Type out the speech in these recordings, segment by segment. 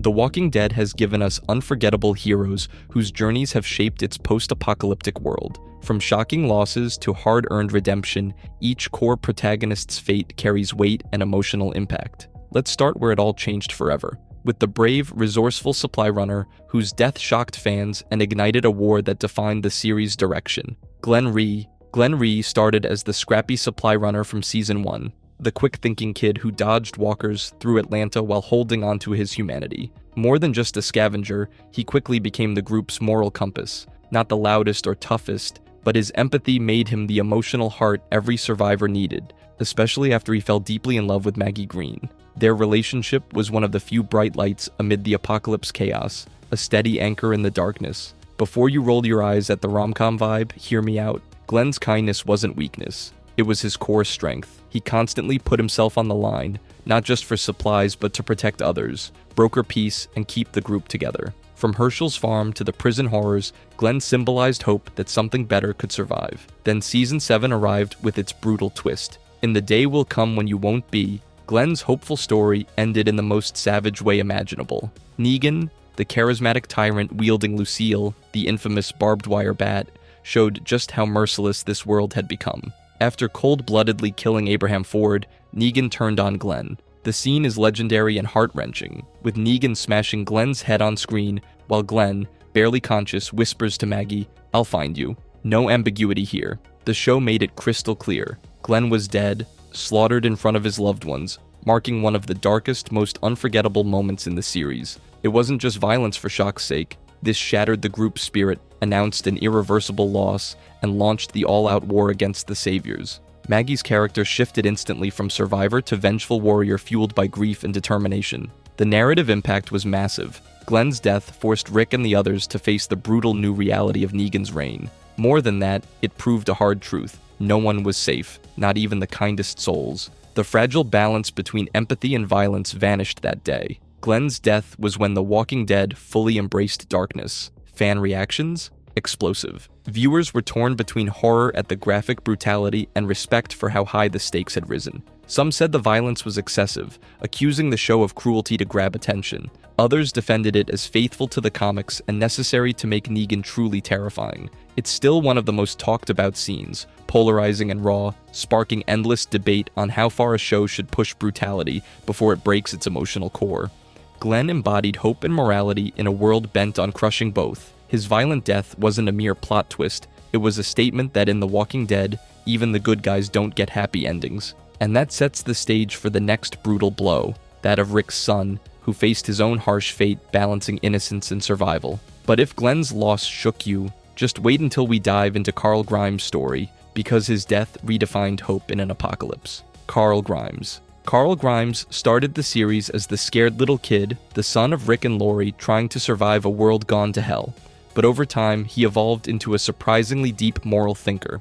The Walking Dead has given us unforgettable heroes whose journeys have shaped its post-apocalyptic world. From shocking losses to hard-earned redemption, each core protagonist's fate carries weight and emotional impact. Let's start where it all changed forever, with the brave, resourceful supply runner whose death shocked fans and ignited a war that defined the series' direction. Glenn Rhee. Glenn Rhee started as the scrappy supply runner from Season 1, the quick-thinking kid who dodged walkers through Atlanta while holding onto his humanity. More than just a scavenger, he quickly became the group's moral compass. Not the loudest or toughest, but his empathy made him the emotional heart every survivor needed, especially after he fell deeply in love with Maggie Green. Their relationship was one of the few bright lights amid the apocalypse chaos, a steady anchor in the darkness. Before you roll your eyes at the rom-com vibe, hear me out. Glenn's kindness wasn't weakness. It was his core strength. He constantly put himself on the line, not just for supplies but to protect others, broker peace, and keep the group together. From Herschel's farm to the prison horrors, Glenn symbolized hope that something better could survive. Then Season 7 arrived with its brutal twist. In the day will come when you won't be, Glenn's hopeful story ended in the most savage way imaginable. Negan, the charismatic tyrant wielding Lucille, the infamous barbed wire bat, showed just how merciless this world had become. After cold-bloodedly killing Abraham Ford, Negan turned on Glenn. The scene is legendary and heart-wrenching, with Negan smashing Glenn's head on screen, while Glenn, barely conscious, whispers to Maggie, "I'll find you." No ambiguity here. The show made it crystal clear. Glenn was dead, slaughtered in front of his loved ones, marking one of the darkest, most unforgettable moments in the series. It wasn't just violence for shock's sake. This shattered the group's spirit, announced an irreversible loss, and launched the all-out war against the Saviors. Maggie's character shifted instantly from survivor to vengeful warrior fueled by grief and determination. The narrative impact was massive. Glenn's death forced Rick and the others to face the brutal new reality of Negan's reign. More than that, it proved a hard truth. No one was safe, not even the kindest souls. The fragile balance between empathy and violence vanished that day. Glenn's death was when The Walking Dead fully embraced darkness. Fan reactions? Explosive. Viewers were torn between horror at the graphic brutality and respect for how high the stakes had risen. Some said the violence was excessive, accusing the show of cruelty to grab attention. Others defended it as faithful to the comics and necessary to make Negan truly terrifying. It's still one of the most talked about scenes, polarizing and raw, sparking endless debate on how far a show should push brutality before it breaks its emotional core. Glenn embodied hope and morality in a world bent on crushing both. His violent death wasn't a mere plot twist, it was a statement that in The Walking Dead, even the good guys don't get happy endings. And that sets the stage for the next brutal blow, that of Rick's son, who faced his own harsh fate balancing innocence and survival. But if Glenn's loss shook you, just wait until we dive into Carl Grimes' story, because his death redefined hope in an apocalypse. Carl Grimes. Carl Grimes started the series as the scared little kid, the son of Rick and Lori trying to survive a world gone to hell. But over time, he evolved into a surprisingly deep moral thinker,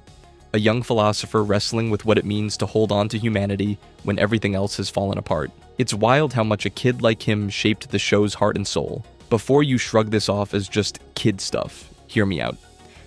a young philosopher wrestling with what it means to hold on to humanity when everything else has fallen apart. It's wild how much a kid like him shaped the show's heart and soul. Before you shrug this off as just kid stuff, hear me out.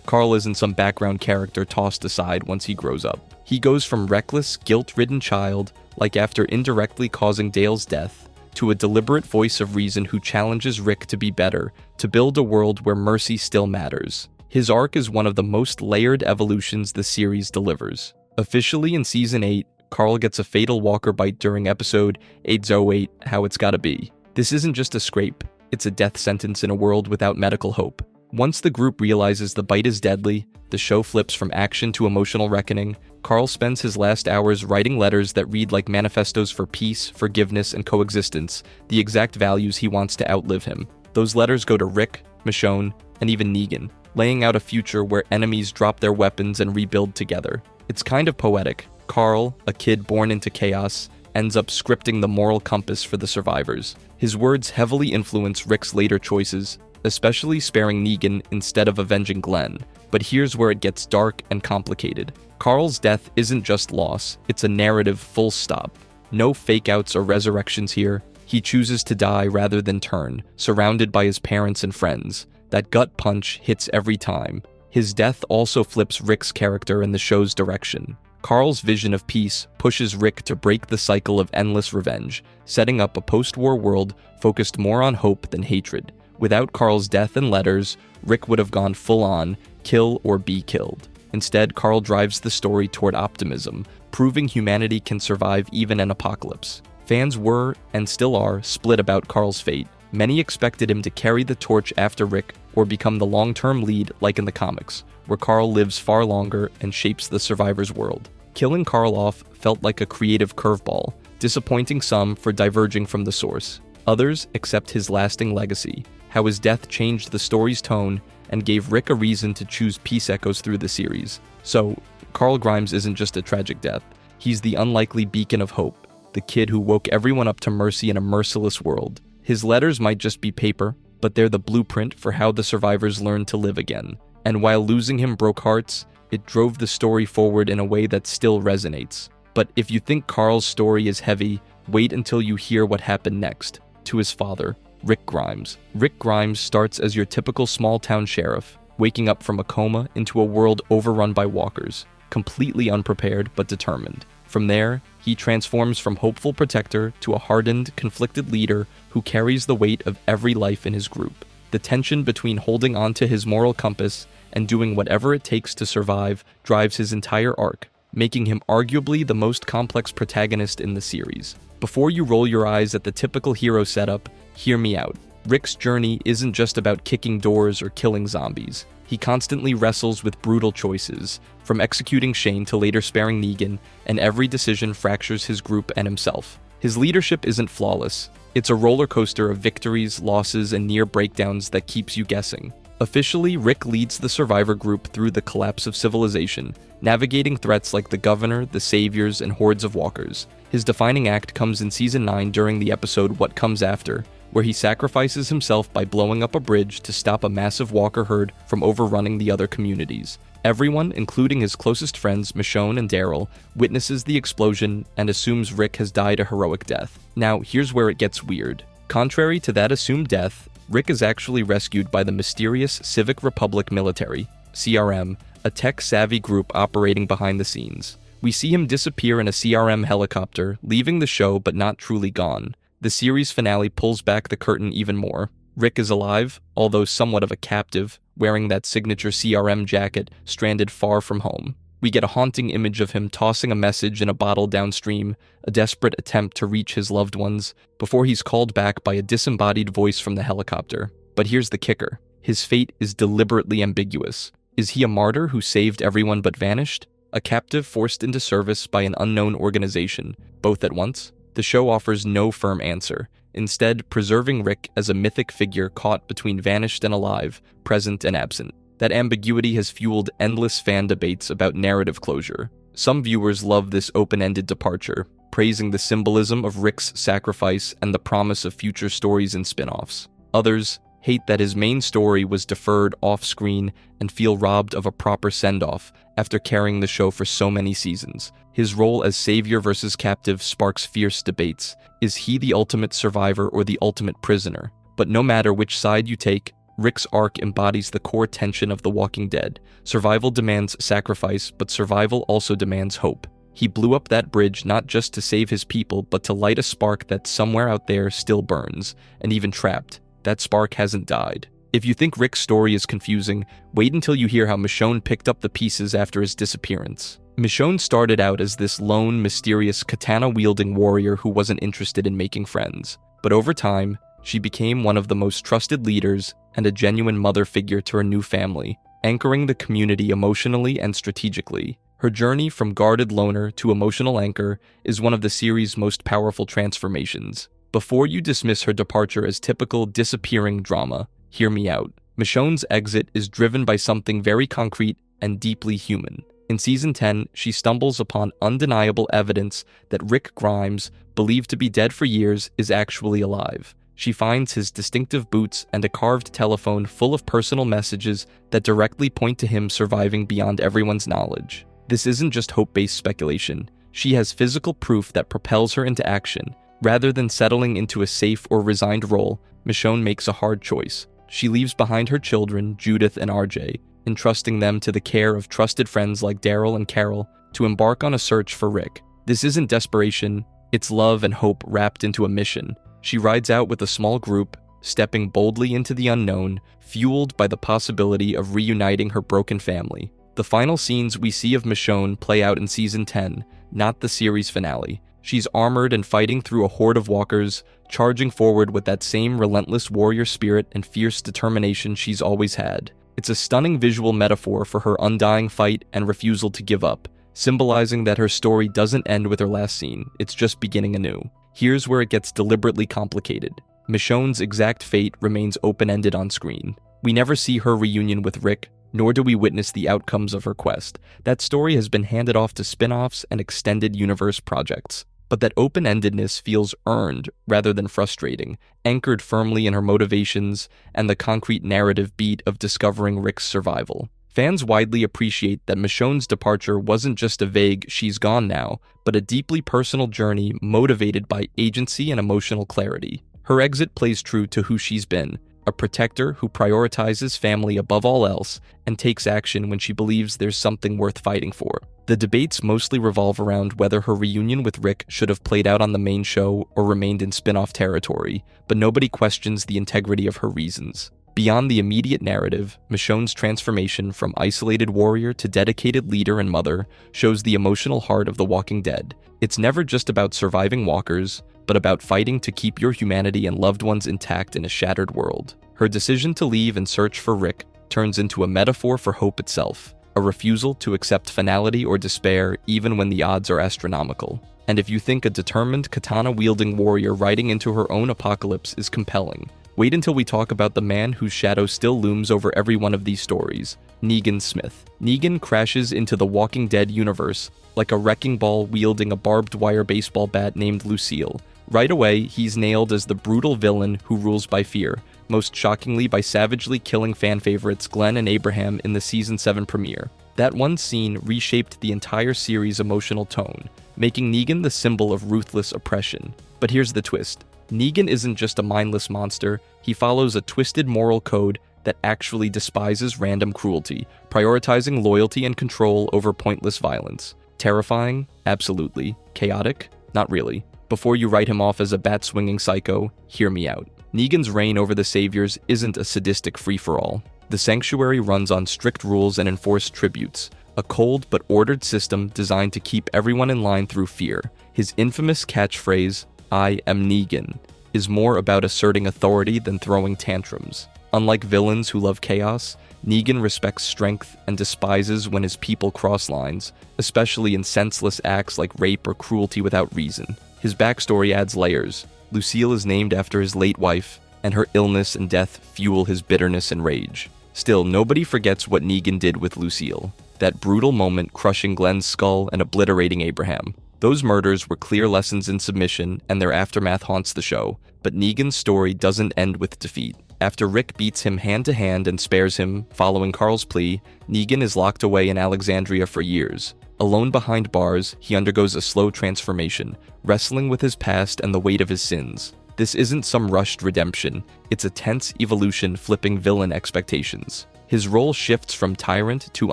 Carl isn't some background character tossed aside once he grows up. He goes from reckless, guilt-ridden child, like after indirectly causing Dale's death, to a deliberate voice of reason who challenges Rick to be better, to build a world where mercy still matters. His arc is one of the most layered evolutions the series delivers. Officially in Season 8, Carl gets a fatal walker bite during episode 808, How It's Gotta Be. This isn't just a scrape, it's a death sentence in a world without medical hope. Once the group realizes the bite is deadly, the show flips from action to emotional reckoning. Carl spends his last hours writing letters that read like manifestos for peace, forgiveness, and coexistence, the exact values he wants to outlive him. Those letters go to Rick, Michonne, and even Negan, laying out a future where enemies drop their weapons and rebuild together. It's kind of poetic. Carl, a kid born into chaos, ends up scripting the moral compass for the survivors. His words heavily influence Rick's later choices, especially sparing Negan instead of avenging Glenn. But here's where it gets dark and complicated. Carl's death isn't just loss, it's a narrative full stop. No fake-outs or resurrections here. He chooses to die rather than turn, surrounded by his parents and friends. That gut punch hits every time. His death also flips Rick's character and the show's direction. Carl's vision of peace pushes Rick to break the cycle of endless revenge, setting up a post-war world focused more on hope than hatred. Without Carl's death and letters, Rick would have gone full-on, kill or be killed. Instead, Carl drives the story toward optimism, proving humanity can survive even an apocalypse. Fans were, and still are, split about Carl's fate. Many expected him to carry the torch after Rick or become the long-term lead like in the comics, where Carl lives far longer and shapes the survivors' world. Killing Carl off felt like a creative curveball, disappointing some for diverging from the source. Others accept his lasting legacy, how his death changed the story's tone and gave Rick a reason to choose peace echoes through the series. So, Carl Grimes isn't just a tragic death. He's the unlikely beacon of hope, the kid who woke everyone up to mercy in a merciless world. His letters might just be paper, but they're the blueprint for how the survivors learned to live again. And while losing him broke hearts, it drove the story forward in a way that still resonates. But if you think Carl's story is heavy, wait until you hear what happened next. To his father, Rick Grimes. Rick Grimes starts as your typical small-town sheriff, waking up from a coma into a world overrun by walkers, completely unprepared but determined. From there, he transforms from hopeful protector to a hardened, conflicted leader who carries the weight of every life in his group. The tension between holding on to his moral compass and doing whatever it takes to survive drives his entire arc, making him arguably the most complex protagonist in the series. Before you roll your eyes at the typical hero setup, hear me out. Rick's journey isn't just about kicking doors or killing zombies. He constantly wrestles with brutal choices, from executing Shane to later sparing Negan, and every decision fractures his group and himself. His leadership isn't flawless. It's a roller coaster of victories, losses, and near breakdowns that keeps you guessing. Officially, Rick leads the survivor group through the collapse of civilization, navigating threats like the Governor, the Saviors, and hordes of walkers. His defining act comes in Season 9 during the episode What Comes After, where he sacrifices himself by blowing up a bridge to stop a massive walker herd from overrunning the other communities. Everyone, including his closest friends Michonne and Daryl, witnesses the explosion and assumes Rick has died a heroic death. Now, here's where it gets weird. Contrary to that assumed death, Rick is actually rescued by the mysterious Civic Republic Military, CRM, a tech-savvy group operating behind the scenes. We see him disappear in a CRM helicopter, leaving the show but not truly gone. The series finale pulls back the curtain even more. Rick is alive, although somewhat of a captive, wearing that signature CRM jacket, stranded far from home. We get a haunting image of him tossing a message in a bottle downstream, a desperate attempt to reach his loved ones, before he's called back by a disembodied voice from the helicopter. But here's the kicker. His fate is deliberately ambiguous. Is he a martyr who saved everyone but vanished? A captive forced into service by an unknown organization, both at once? The show offers no firm answer, instead preserving Rick as a mythic figure caught between vanished and alive, present and absent. That ambiguity has fueled endless fan debates about narrative closure. Some viewers love this open-ended departure, praising the symbolism of Rick's sacrifice and the promise of future stories and spin-offs. Others hate that his main story was deferred off-screen and feel robbed of a proper send-off after carrying the show for so many seasons. His role as savior versus captive sparks fierce debates. Is he the ultimate survivor or the ultimate prisoner? But no matter which side you take, Rick's arc embodies the core tension of The Walking Dead. Survival demands sacrifice, but survival also demands hope. He blew up that bridge not just to save his people, but to light a spark that somewhere out there still burns, and even trapped, that spark hasn't died. If you think Rick's story is confusing, wait until you hear how Michonne picked up the pieces after his disappearance. Michonne started out as this lone, mysterious, katana-wielding warrior who wasn't interested in making friends. But over time, she became one of the most trusted leaders and a genuine mother figure to her new family, anchoring the community emotionally and strategically. Her journey from guarded loner to emotional anchor is one of the series' most powerful transformations. Before you dismiss her departure as typical disappearing drama, hear me out. Michonne's exit is driven by something very concrete and deeply human. In Season 10, she stumbles upon undeniable evidence that Rick Grimes, believed to be dead for years, is actually alive. She finds his distinctive boots and a carved telephone full of personal messages that directly point to him surviving beyond everyone's knowledge. This isn't just hope-based speculation. She has physical proof that propels her into action. Rather than settling into a safe or resigned role, Michonne makes a hard choice. She leaves behind her children, Judith and RJ, entrusting them to the care of trusted friends like Daryl and Carol, to embark on a search for Rick. This isn't desperation, it's love and hope wrapped into a mission. She rides out with a small group, stepping boldly into the unknown, fueled by the possibility of reuniting her broken family. The final scenes we see of Michonne play out in Season 10, not the series finale. She's armored and fighting through a horde of walkers, charging forward with that same relentless warrior spirit and fierce determination she's always had. It's a stunning visual metaphor for her undying fight and refusal to give up, symbolizing that her story doesn't end with her last scene, it's just beginning anew. Here's where it gets deliberately complicated. Michonne's exact fate remains open-ended on screen. We never see her reunion with Rick, nor do we witness the outcomes of her quest. That story has been handed off to spin-offs and extended universe projects. But that open-endedness feels earned rather than frustrating, anchored firmly in her motivations and the concrete narrative beat of discovering Rick's survival. Fans widely appreciate that Michonne's departure wasn't just a vague "she's gone now," but a deeply personal journey motivated by agency and emotional clarity. Her exit plays true to who she's been, a protector who prioritizes family above all else and takes action when she believes there's something worth fighting for. The debates mostly revolve around whether her reunion with Rick should have played out on the main show or remained in spin-off territory, but nobody questions the integrity of her reasons. Beyond the immediate narrative, Michonne's transformation from isolated warrior to dedicated leader and mother shows the emotional heart of The Walking Dead. It's never just about surviving walkers, but about fighting to keep your humanity and loved ones intact in a shattered world. Her decision to leave and search for Rick turns into a metaphor for hope itself, a refusal to accept finality or despair even when the odds are astronomical. And if you think a determined katana-wielding warrior riding into her own apocalypse is compelling, wait until we talk about the man whose shadow still looms over every one of these stories, Negan Smith. Negan crashes into the Walking Dead universe like a wrecking ball wielding a barbed wire baseball bat named Lucille. Right away, he's nailed as the brutal villain who rules by fear, most shockingly by savagely killing fan favorites Glenn and Abraham in the Season 7 premiere. That one scene reshaped the entire series' emotional tone, making Negan the symbol of ruthless oppression. But here's the twist. Negan isn't just a mindless monster, he follows a twisted moral code that actually despises random cruelty, prioritizing loyalty and control over pointless violence. Terrifying? Absolutely. Chaotic? Not really. Before you write him off as a bat-swinging psycho, hear me out. Negan's reign over the Saviors isn't a sadistic free-for-all. The Sanctuary runs on strict rules and enforced tributes, a cold but ordered system designed to keep everyone in line through fear. His infamous catchphrase, "I am Negan," is more about asserting authority than throwing tantrums. Unlike villains who love chaos, Negan respects strength and despises when his people cross lines, especially in senseless acts like rape or cruelty without reason. His backstory adds layers. Lucille is named after his late wife, and her illness and death fuel his bitterness and rage. Still, nobody forgets what Negan did with Lucille, that brutal moment crushing Glenn's skull and obliterating Abraham. Those murders were clear lessons in submission, and their aftermath haunts the show, but Negan's story doesn't end with defeat. After Rick beats him hand-to-hand and spares him, following Carl's plea, Negan is locked away in Alexandria for years. Alone behind bars, he undergoes a slow transformation, wrestling with his past and the weight of his sins. This isn't some rushed redemption, it's a tense evolution flipping villain expectations. His role shifts from tyrant to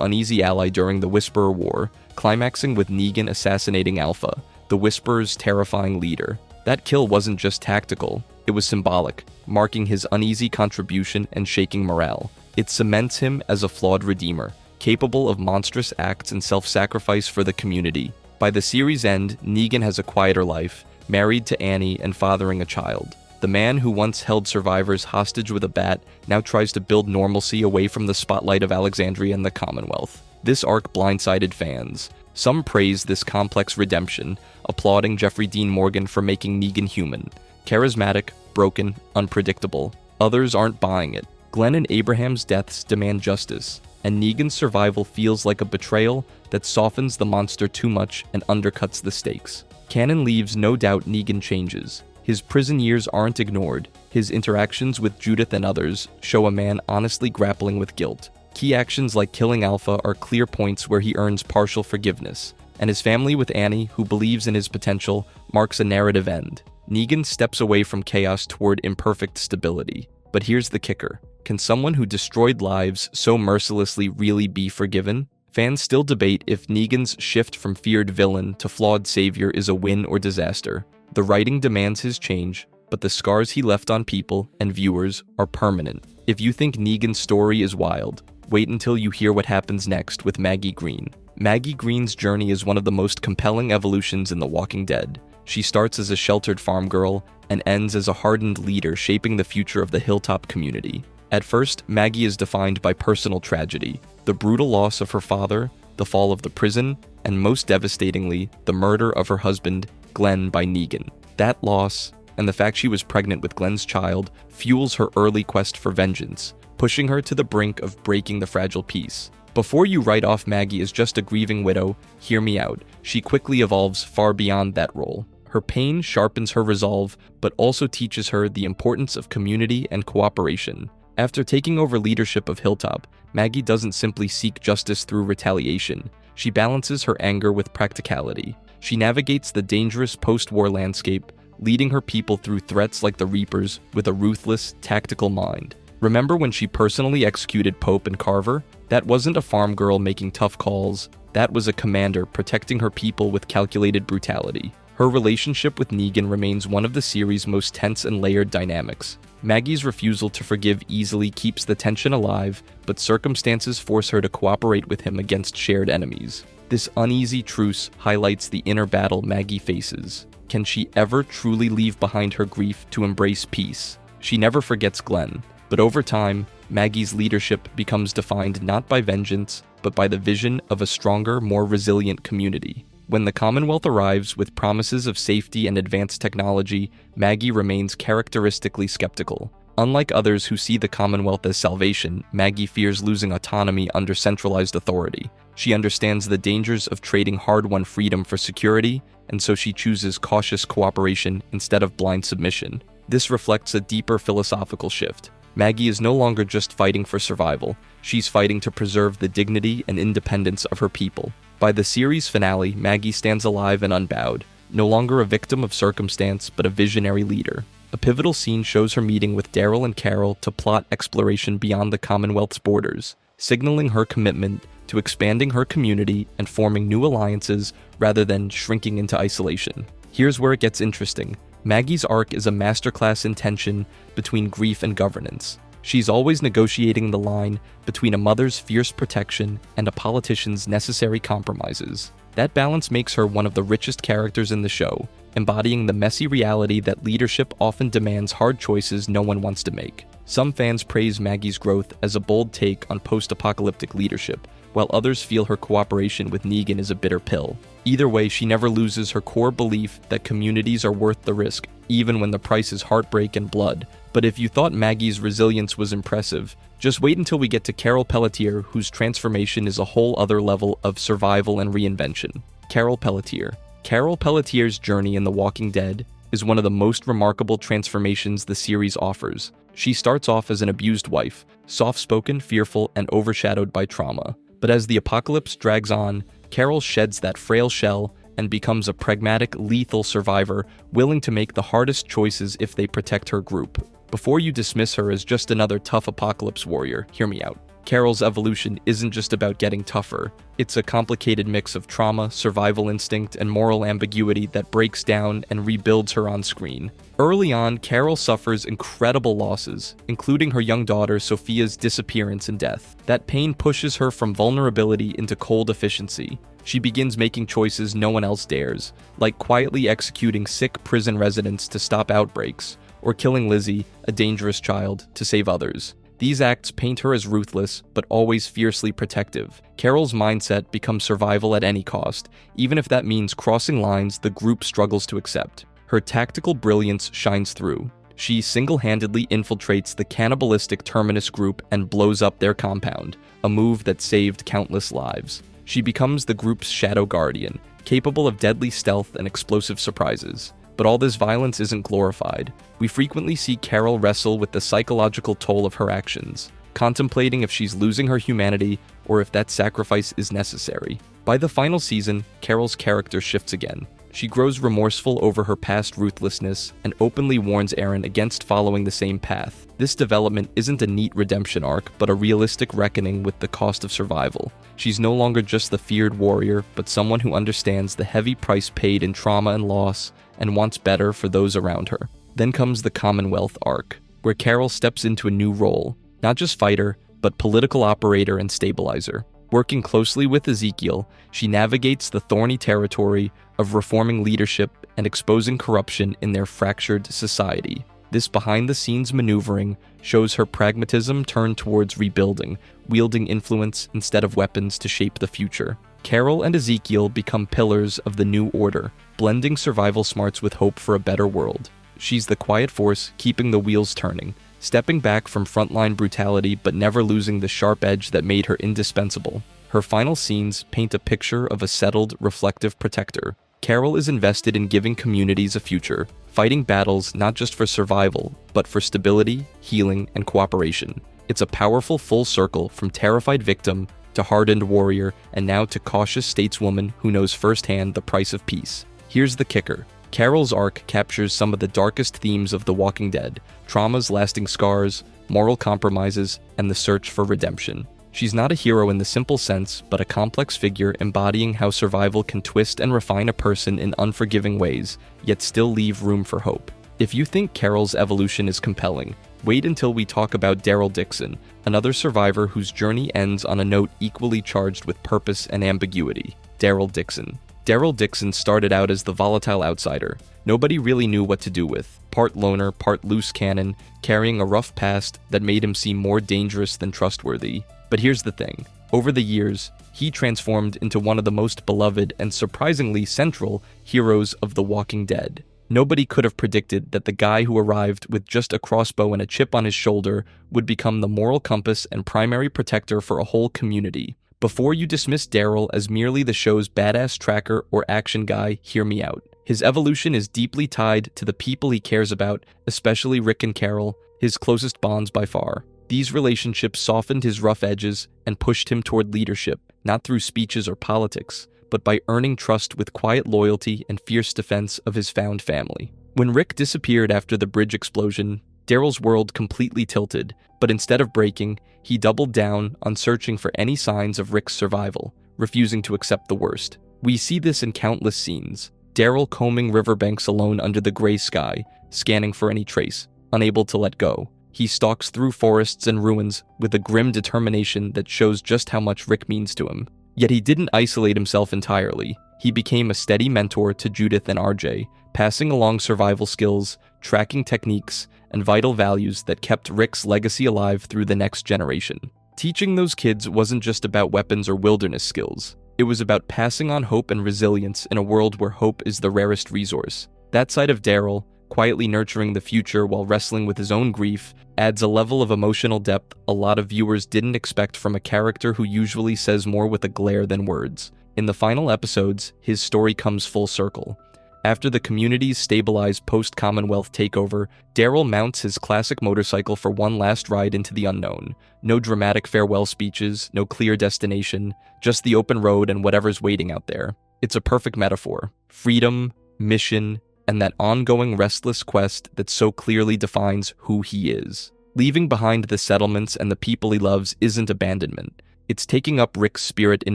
uneasy ally during the Whisperer War, climaxing with Negan assassinating Alpha, the Whisperer's terrifying leader. That kill wasn't just tactical, it was symbolic, marking his uneasy contribution and shaking morale. It cements him as a flawed redeemer, capable of monstrous acts and self-sacrifice for the community. By the series' end, Negan has a quieter life, married to Annie and fathering a child. The man who once held survivors hostage with a bat now tries to build normalcy away from the spotlight of Alexandria and the Commonwealth. This arc blindsided fans. Some praise this complex redemption, applauding Jeffrey Dean Morgan for making Negan human. Charismatic, broken, unpredictable. Others aren't buying it. Glenn and Abraham's deaths demand justice, and Negan's survival feels like a betrayal that softens the monster too much and undercuts the stakes. Canon leaves no doubt Negan changes. His prison years aren't ignored. His interactions with Judith and others show a man honestly grappling with guilt. Key actions like killing Alpha are clear points where he earns partial forgiveness, and his family with Annie, who believes in his potential, marks a narrative end. Negan steps away from chaos toward imperfect stability. But here's the kicker. Can someone who destroyed lives so mercilessly really be forgiven? Fans still debate if Negan's shift from feared villain to flawed savior is a win or disaster. The writing demands his change, but the scars he left on people and viewers are permanent. If you think Negan's story is wild, wait until you hear what happens next with Maggie Green. Maggie Green's journey is one of the most compelling evolutions in The Walking Dead. She starts as a sheltered farm girl and ends as a hardened leader shaping the future of the Hilltop community. At first, Maggie is defined by personal tragedy, the brutal loss of her father, the fall of the prison, and most devastatingly, the murder of her husband, Glenn, by Negan. That loss, and the fact she was pregnant with Glenn's child, fuels her early quest for vengeance, pushing her to the brink of breaking the fragile peace. Before you write off Maggie as just a grieving widow, hear me out. She quickly evolves far beyond that role. Her pain sharpens her resolve, but also teaches her the importance of community and cooperation. After taking over leadership of Hilltop, Maggie doesn't simply seek justice through retaliation. She balances her anger with practicality. She navigates the dangerous post-war landscape, leading her people through threats like the Reapers with a ruthless, tactical mind. Remember when she personally executed Pope and Carver? That wasn't a farm girl making tough calls. That was a commander protecting her people with calculated brutality. Her relationship with Negan remains one of the series' most tense and layered dynamics. Maggie's refusal to forgive easily keeps the tension alive, but circumstances force her to cooperate with him against shared enemies. This uneasy truce highlights the inner battle Maggie faces. Can she ever truly leave behind her grief to embrace peace? She never forgets Glenn, but over time, Maggie's leadership becomes defined not by vengeance, but by the vision of a stronger, more resilient community. When the Commonwealth arrives with promises of safety and advanced technology, Maggie remains characteristically skeptical. Unlike others who see the Commonwealth as salvation, Maggie fears losing autonomy under centralized authority. She understands the dangers of trading hard-won freedom for security, and so she chooses cautious cooperation instead of blind submission. This reflects a deeper philosophical shift. Maggie is no longer just fighting for survival. She's fighting to preserve the dignity and independence of her people. By the series finale, Maggie stands alive and unbowed, no longer a victim of circumstance, but a visionary leader. A pivotal scene shows her meeting with Daryl and Carol to plot exploration beyond the Commonwealth's borders, signaling her commitment to expanding her community and forming new alliances rather than shrinking into isolation. Here's where it gets interesting. Maggie's arc is a masterclass in tension between grief and governance. She's always negotiating the line between a mother's fierce protection and a politician's necessary compromises. That balance makes her one of the richest characters in the show, embodying the messy reality that leadership often demands hard choices no one wants to make. Some fans praise Maggie's growth as a bold take on post-apocalyptic leadership, while others feel her cooperation with Negan is a bitter pill. Either way, she never loses her core belief that communities are worth the risk, even when the price is heartbreak and blood. But if you thought Maggie's resilience was impressive, just wait until we get to Carol Pelletier, whose transformation is a whole other level of survival and reinvention. Carol Pelletier. Carol Pelletier's journey in The Walking Dead is one of the most remarkable transformations the series offers. She starts off as an abused wife, soft-spoken, fearful, and overshadowed by trauma. But as the apocalypse drags on, Carol sheds that frail shell and becomes a pragmatic, lethal survivor, willing to make the hardest choices if they protect her group. Before you dismiss her as just another tough apocalypse warrior, hear me out. Carol's evolution isn't just about getting tougher. It's a complicated mix of trauma, survival instinct, and moral ambiguity that breaks down and rebuilds her on screen. Early on, Carol suffers incredible losses, including her young daughter Sophia's disappearance and death. That pain pushes her from vulnerability into cold efficiency. She begins making choices no one else dares, like quietly executing sick prison residents to stop outbreaks, or killing Lizzie, a dangerous child, to save others. These acts paint her as ruthless, but always fiercely protective. Carol's mindset becomes survival at any cost, even if that means crossing lines the group struggles to accept. Her tactical brilliance shines through. She single-handedly infiltrates the cannibalistic Terminus group and blows up their compound, a move that saved countless lives. She becomes the group's shadow guardian, capable of deadly stealth and explosive surprises. But all this violence isn't glorified. We frequently see Carol wrestle with the psychological toll of her actions, contemplating if she's losing her humanity or if that sacrifice is necessary. By the final season, Carol's character shifts again. She grows remorseful over her past ruthlessness and openly warns Eren against following the same path. This development isn't a neat redemption arc, but a realistic reckoning with the cost of survival. She's no longer just the feared warrior, but someone who understands the heavy price paid in trauma and loss and wants better for those around her. Then comes the Commonwealth arc, where Carol steps into a new role, not just fighter, but political operator and stabilizer. Working closely with Ezekiel, she navigates the thorny territory of reforming leadership and exposing corruption in their fractured society. This behind-the-scenes maneuvering shows her pragmatism turned towards rebuilding, wielding influence instead of weapons to shape the future. Carol and Ezekiel become pillars of the new order, blending survival smarts with hope for a better world. She's the quiet force keeping the wheels turning, stepping back from frontline brutality but never losing the sharp edge that made her indispensable. Her final scenes paint a picture of a settled, reflective protector. Carol is invested in giving communities a future, fighting battles not just for survival, but for stability, healing, and cooperation. It's a powerful full circle from terrified victim to hardened warrior and now to cautious stateswoman who knows firsthand the price of peace. Here's the kicker. Carol's arc captures some of the darkest themes of The Walking Dead: traumas, lasting scars, moral compromises, and the search for redemption. She's not a hero in the simple sense, but a complex figure embodying how survival can twist and refine a person in unforgiving ways, yet still leave room for hope. If you think Carol's evolution is compelling, wait until we talk about Daryl Dixon, another survivor whose journey ends on a note equally charged with purpose and ambiguity. Daryl Dixon. Daryl Dixon started out as the volatile outsider. Nobody really knew what to do with. Part loner, part loose cannon, carrying a rough past that made him seem more dangerous than trustworthy. But here's the thing. Over the years, he transformed into one of the most beloved and surprisingly central heroes of The Walking Dead. Nobody could have predicted that the guy who arrived with just a crossbow and a chip on his shoulder would become the moral compass and primary protector for a whole community. Before you dismiss Daryl as merely the show's badass tracker or action guy, hear me out. His evolution is deeply tied to the people he cares about, especially Rick and Carol, his closest bonds by far. These relationships softened his rough edges and pushed him toward leadership, not through speeches or politics, but by earning trust with quiet loyalty and fierce defense of his found family. When Rick disappeared after the bridge explosion, Daryl's world completely tilted, but instead of breaking, he doubled down on searching for any signs of Rick's survival, refusing to accept the worst. We see this in countless scenes. Daryl combing riverbanks alone under the gray sky, scanning for any trace, unable to let go. He stalks through forests and ruins with a grim determination that shows just how much Rick means to him. Yet he didn't isolate himself entirely. He became a steady mentor to Judith and RJ, passing along survival skills, tracking techniques, and vital values that kept Rick's legacy alive through the next generation. Teaching those kids wasn't just about weapons or wilderness skills. It was about passing on hope and resilience in a world where hope is the rarest resource. That side of Daryl, quietly nurturing the future while wrestling with his own grief, adds a level of emotional depth a lot of viewers didn't expect from a character who usually says more with a glare than words. In the final episodes, his story comes full circle. After the community's stabilized post-Commonwealth takeover, Daryl mounts his classic motorcycle for one last ride into the unknown. No dramatic farewell speeches, no clear destination, just the open road and whatever's waiting out there. It's a perfect metaphor. Freedom, mission, and that ongoing restless quest that so clearly defines who he is. Leaving behind the settlements and the people he loves isn't abandonment. It's taking up Rick's spirit in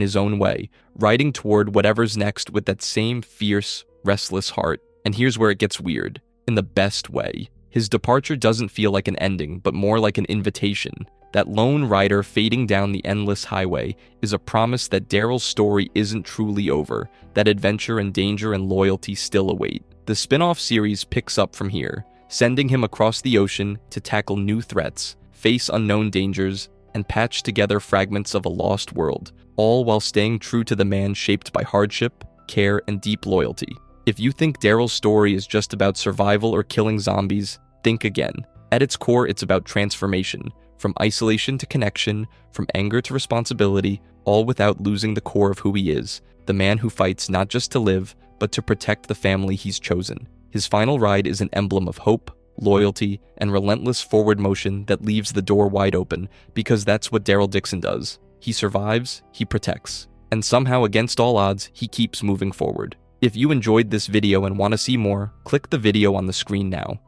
his own way, riding toward whatever's next with that same fierce, restless heart. And here's where it gets weird. In the best way. His departure doesn't feel like an ending, but more like an invitation. That lone rider fading down the endless highway is a promise that Daryl's story isn't truly over, that adventure and danger and loyalty still await. The spin-off series picks up from here, sending him across the ocean to tackle new threats, face unknown dangers, and patch together fragments of a lost world, all while staying true to the man shaped by hardship, care, and deep loyalty. If you think Daryl's story is just about survival or killing zombies, think again. At its core, it's about transformation, from isolation to connection, from anger to responsibility, all without losing the core of who he is, the man who fights not just to live, but to protect the family he's chosen. His final ride is an emblem of hope, loyalty, and relentless forward motion that leaves the door wide open, because that's what Daryl Dixon does. He survives, he protects, and somehow against all odds, he keeps moving forward. If you enjoyed this video and want to see more, click the video on the screen now.